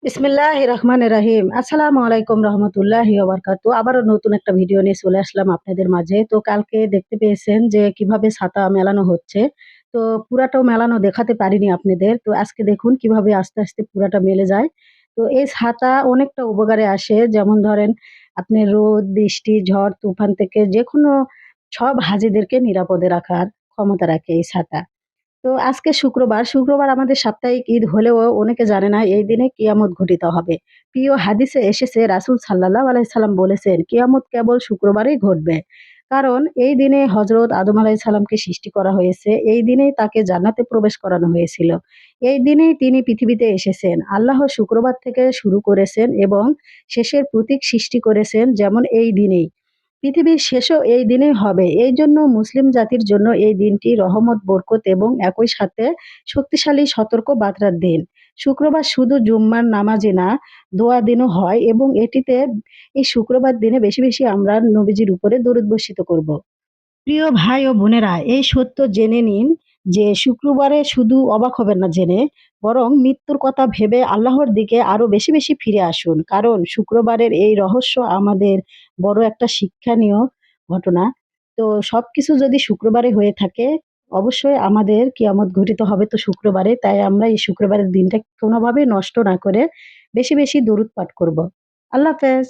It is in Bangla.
বিসমিল্লাহির রহমানির রহিম। আসসালামু আলাইকুম রহমতুল্লাহি ওয়া বারাকাতুহু। আবারও নতুন একটা ভিডিও নিয়ে চলে আসলাম আপনাদের মাঝে। তো কালকে দেখতে পেয়েছেন যে কিভাবে ছাতা মেলানো হচ্ছে। তো পুরাটাও মেলানো দেখাতে পারিনি আপনাদের। তো আজকে দেখুন কিভাবে আস্তে, আস্তে পুরাটা মেলে যায়। তো এই ছাতা অনেকটা উপকারে আসে। যেমন ধরেন আপনি রোদ, বৃষ্টি, ঝড়, তুফান থেকে যেকোনো সব হাজিদেরকে নিরাপদে রাখার ক্ষমতা রাখে এই ছাতা। তো আজকে শুক্রবার। শুক্রবার আমাদের সাপ্তাহিক ঈদ হলেও অনেকে জানে না এই দিনে কিয়ামত ঘটিত হবে। প্রিয় হাদিসে এসেছে রাসূল সাল্লাল্লাহু আলাইহি সাল্লাম বলেছেন, কিয়ামত কেবল শুক্রবারেই ঘটবে। কারণ এই দিনে হযরত আদম আলাইহিস সালামকে সৃষ্টি করা হয়েছে। এই দিনেই তাকে জান্নাতে প্রবেশ করানো হয়েছিল। এই দিনেই তিনি পৃথিবীতে এসেছেন। আল্লাহ শুক্রবার থেকে শুরু করেছেন এবং শেষের প্রতীক সৃষ্টি করেছেন যেমন এই দিনেই। পৃথিবীর শেষও এই দিনেই হবে। এইজন্য মুসলিম জাতির জন্য এই দিনটি রহমত, বরকত এবং একই সাথে শক্তিশালী সতর্ক বার্তার দিন। শুক্রবার শুধু জুম্মার নামাজই না, দোয়া দিনও হয় এবং এটিতে এই শুক্রবার দিনে বেশি, বেশি আমরা নবীজির উপরে দরুদ বর্ষিত করব। প্রিয় ভাই ও বোনেরা, এই সত্য জেনে নিন যে শুক্রবারে শুধু অবাক হবেন না জেনে, বরং মৃত্যুর কথা ভেবে আল্লাহর দিকে আরো বেশি বেশি ফিরে আসুন। কারণ শুক্রবারের এই রহস্য আমাদের বড় একটা শিক্ষণীয় ঘটনা। তো সবকিছু যদি শুক্রবারে হয়ে থাকে, অবশ্যই আমাদের কিয়ামত ঘটিত হবে তো শুক্রবারে। তাই আমরা এই শুক্রবারের দিনটা কোনোভাবেই নষ্ট না করে বেশি বেশি দরুদ পাঠ করব। আল্লাহ হাফেজ।